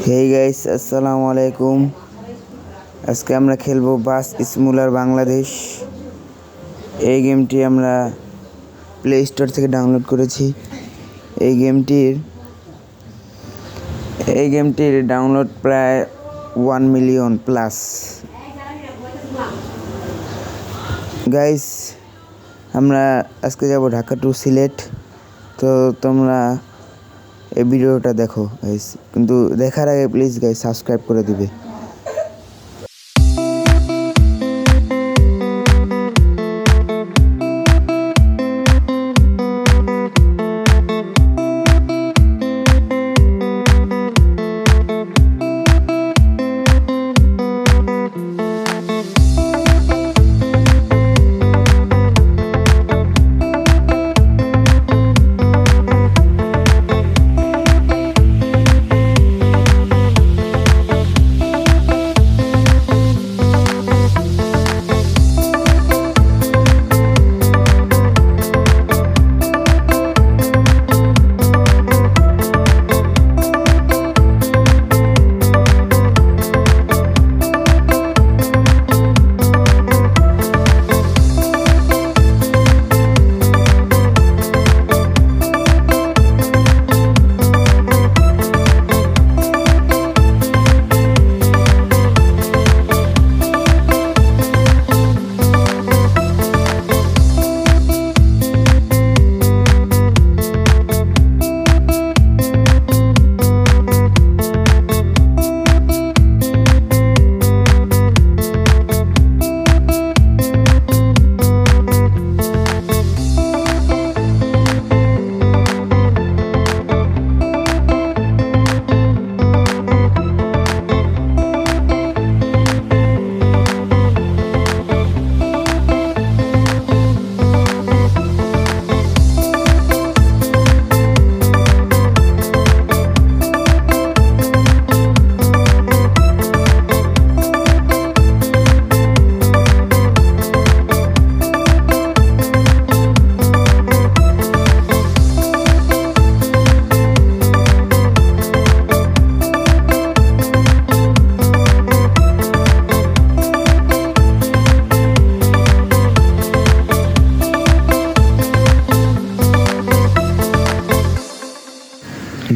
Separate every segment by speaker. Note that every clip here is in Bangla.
Speaker 1: হেই গাইস, আসসালামু আলাইকুম। আজকে আমরা খেলবো বাস স্মুলার বাংলাদেশ। এই গেমটি আমরা প্লে স্টোর থেকে ডাউনলোড করেছি। এই গেমটির ডাউনলোড প্রায় 1 মিলিয়ন প্লাস। গাইস, আমরা আজকে যাব ঢাকা টু সিলেট। তো তোমরা এই ভিডিওটা দেখো গাইস, কিন্তু দেখার আগে প্লিজ গাইস সাবস্ক্রাইব করে দিবে।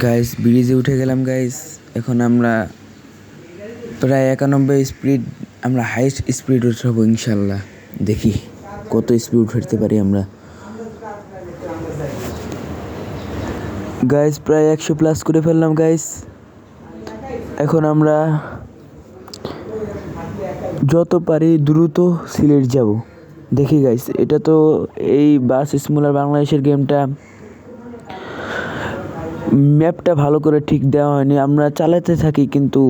Speaker 1: গাইস, ব্রিজে উঠে গেলাম গাইস। এখন আমরা প্রায় 91 স্পিড, আমরা হাইস্ট স্পিড উঠাবো ইনশাল্লাহ। দেখি কত স্পিড উঠাতে পারি আমরা। গাইস, প্রায় 100 প্লাস করে ফেললাম গাইস। এখন আমরা যত পারি দ্রুত সিলেট যাব। দেখি গাইস, এটা তো এই বাস স্মুলার বাংলাদেশের গেমটা ম্যাপটা ভালো করে ঠিক দেওয়া হয়নি। আমরা চালাতে থাকি, কিন্তু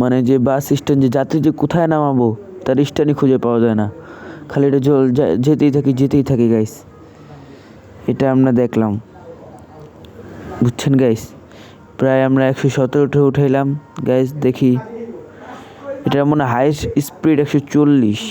Speaker 1: মানে যে বাস স্ট্যান্ড, যে যাত্রী যে কোথায় নামাবো তার স্ট্যান্ডই খুঁজে পাওয়া যায় না। খালি এটা যেতেই থাকি গাইস। এটা আমরা দেখলাম, বুঝছেন গাইস। প্রায় আমরা 117 উঠাইলাম গাইস। দেখি, এটা মনে হয় হাইস্ট স্পিড 140।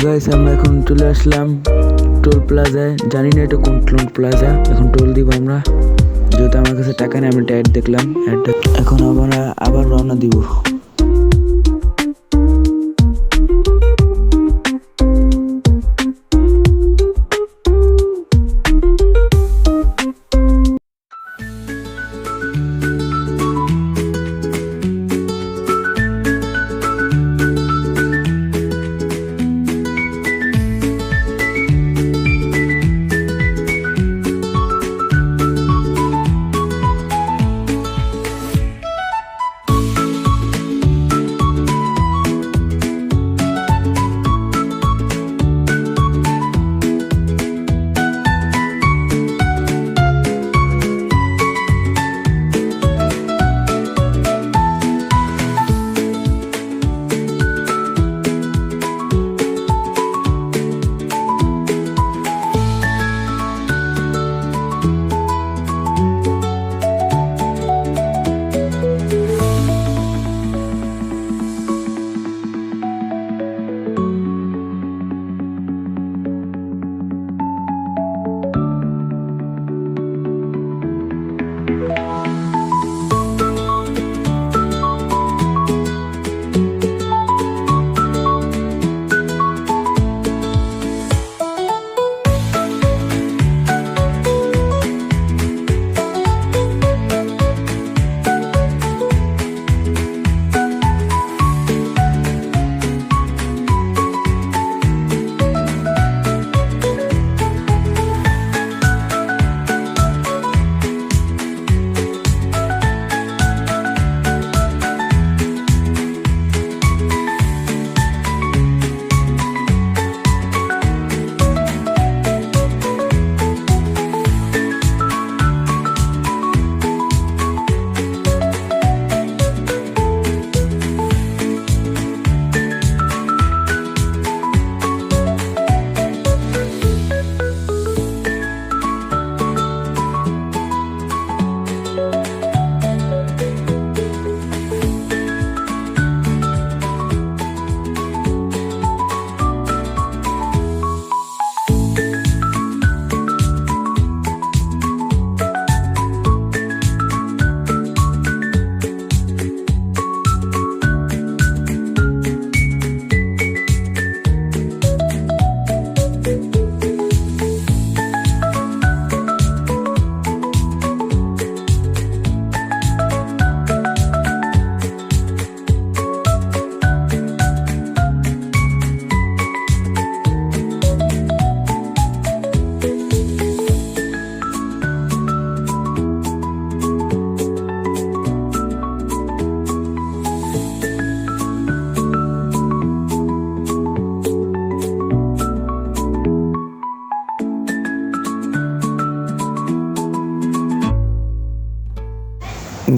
Speaker 1: গাইস, আমরা এখন চলে আসলাম টোল প্লাজায়। জানি না এটা কোন টোল প্লাজা। এখন টোল দিব আমরা, যেহেতু আমার কাছে টাকা নেই। আমি অ্যাড দেখলাম, অ্যাডটা। এখন আমরা আবার রওনা দিব।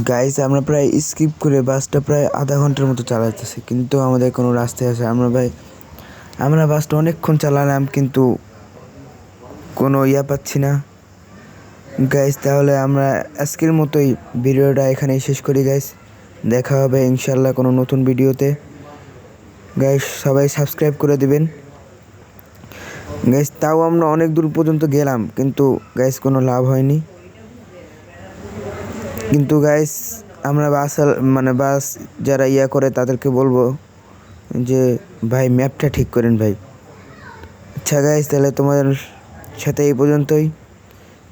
Speaker 2: গাইস আমরা প্রায় স্কিপ করে বাসটা প্রায় আধা ঘন্টার মতো চালাতেছি, কিন্তু আমাদের কোনো রাস্তায় আছে আমরা বাসটা অনেকক্ষণ চালালাম কিন্তু কোনো পাচ্ছি না। গাইস তাহলে আমরা আজকের মতোই ভিডিওটা এখানেই শেষ করি গাইস। দেখা হবে ইনশাল্লাহ কোনো নতুন ভিডিওতে। গাইস সবাই সাবস্ক্রাইব করে দিবেন। গাইস তাও আমরা অনেক দূর পর্যন্ত গেলাম কিন্তু গাইস কোনো লাভ হয়নি। কিন্তু গাইস আমরা বাস যারা করে তাদেরকে বলবো যে ভাই ম্যাপটা ঠিক করেন ভাই। আচ্ছা গাইস তাহলে তোমাদের সাথে এই পর্যন্তই,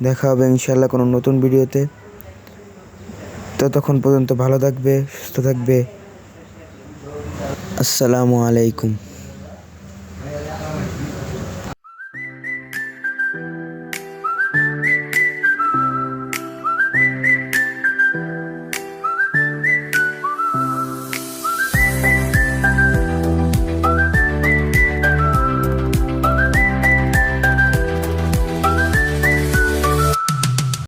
Speaker 2: দেখা হবে ইনশাল্লাহ কোনো নতুন ভিডিওতে। ততক্ষণ পর্যন্ত ভালো থাকবে, সুস্থ থাকবে। আসসালামু আলাইকুম।